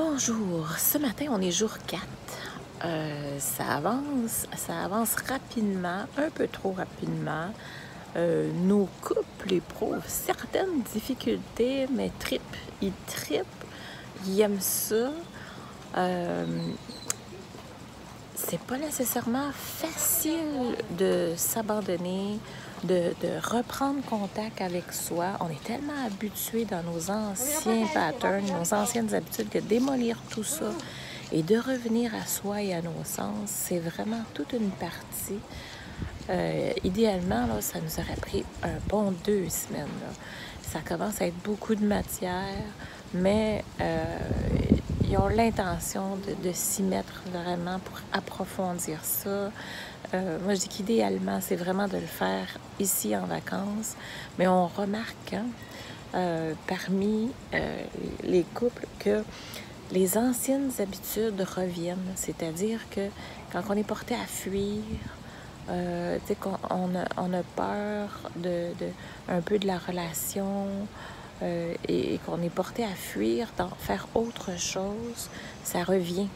Bonjour, ce matin on est jour 4. Ça avance rapidement, un peu trop rapidement. Nos couples éprouvent certaines difficultés, mais ils trippent, ils aiment ça. C'est pas nécessairement facile de s'abandonner, de reprendre contact avec soi. On est tellement habitué dans nos anciens patterns, nos anciennes habitudes, que démolir tout ça et de revenir à soi et à nos sens, c'est vraiment toute une partie. Idéalement, là, ça nous aurait pris un bon 2 semaines. Là. Ça commence à être beaucoup de matière, mais ils ont l'intention de s'y mettre vraiment pour approfondir ça. Moi, je dis qu'idéalement, c'est vraiment de le faire ici en vacances, mais on remarque parmi les couples que les anciennes habitudes reviennent, c'est-à-dire que quand on est porté à fuir, on a peur un peu de la relation et qu'on est porté à fuir, d'en faire autre chose, ça revient.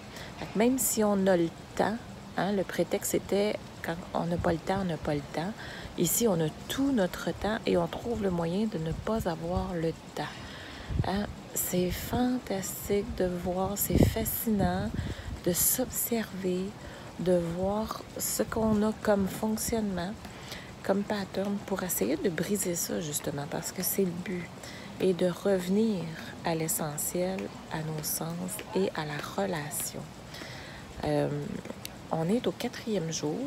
Même si on a le temps, hein, le prétexte était quand on n'a pas le temps, on n'a pas le temps. Ici, on a tout notre temps et on trouve le moyen de ne pas avoir le temps. Hein? C'est fantastique de voir, c'est fascinant de s'observer, de voir ce qu'on a comme fonctionnement, comme pattern, pour essayer de briser ça, justement, parce que c'est le but, et de revenir à l'essentiel, à nos sens et à la relation. On est au 4e jour,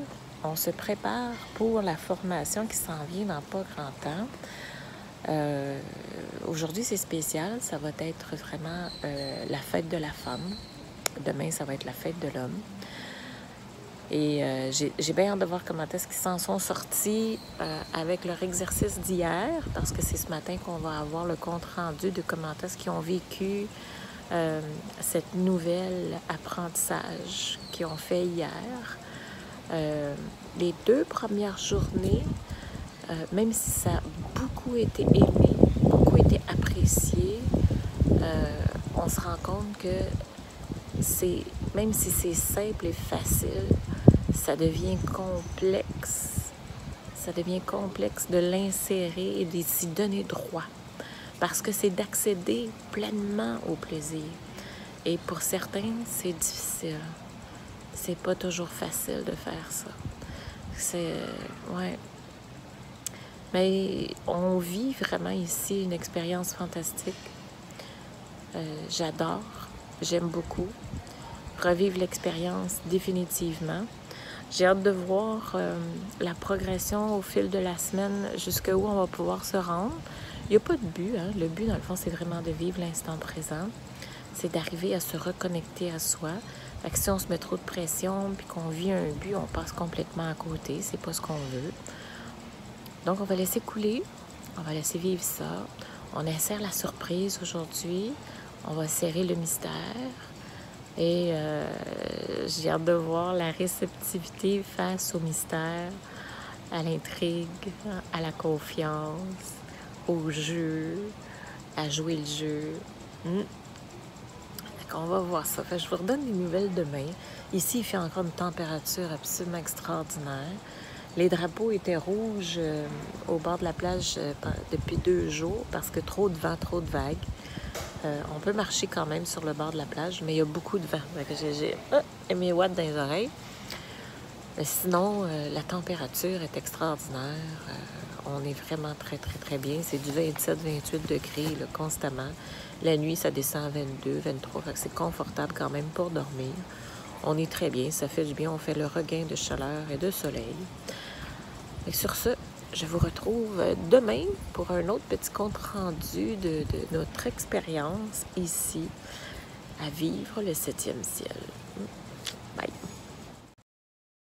on se prépare pour la formation qui s'en vient dans pas grand temps. Aujourd'hui, c'est spécial, ça va être vraiment la fête de la femme. Demain, ça va être la fête de l'homme. Et j'ai bien hâte de voir comment est-ce qu'ils s'en sont sortis avec leur exercice d'hier, parce que c'est ce matin qu'on va avoir le compte-rendu de comment est-ce qu'ils ont vécu cette nouvelle apprentissage qu'ils ont fait hier. Les 2 premières journées, même si ça a beaucoup été aimé, beaucoup été apprécié, on se rend compte que même si c'est simple et facile, ça devient complexe. Ça devient complexe de l'insérer et de s'y donner droit. Parce que c'est d'accéder pleinement au plaisir. Et pour certains, c'est difficile. C'est pas toujours facile de faire ça. Ouais. Mais on vit vraiment ici une expérience fantastique. J'adore. J'aime beaucoup. Revivre l'expérience définitivement. J'ai hâte de voir la progression au fil de la semaine, jusqu'où on va pouvoir se rendre. Il n'y a pas de but. Hein? Le but, dans le fond, c'est vraiment de vivre l'instant présent. C'est d'arriver à se reconnecter à soi. Fait que si on se met trop de pression puis qu'on vit un but, on passe complètement à côté. C'est pas ce qu'on veut. Donc, on va laisser couler. On va laisser vivre ça. On insère la surprise aujourd'hui. On va serrer le mystère. Et j'ai hâte de voir la réceptivité face au mystère, à l'intrigue, à la confiance, au jeu, à jouer le jeu. On va voir ça. Fait que je vous redonne des nouvelles demain. Ici, il fait encore une température absolument extraordinaire. Les drapeaux étaient rouges au bord de la plage depuis 2 jours parce que trop de vent, trop de vagues. On peut marcher quand même sur le bord de la plage, mais il y a beaucoup de vent. J'ai mes watts dans les oreilles. Mais sinon, la température est extraordinaire. On est vraiment très, très, très bien. C'est du 27-28 degrés là, constamment. La nuit, ça descend à 22, 23. Fait que c'est confortable quand même pour dormir. On est très bien. Ça fait du bien. On fait le regain de chaleur et de soleil. Et sur ce, je vous retrouve demain pour un autre petit compte-rendu de notre expérience ici à vivre le 7e ciel.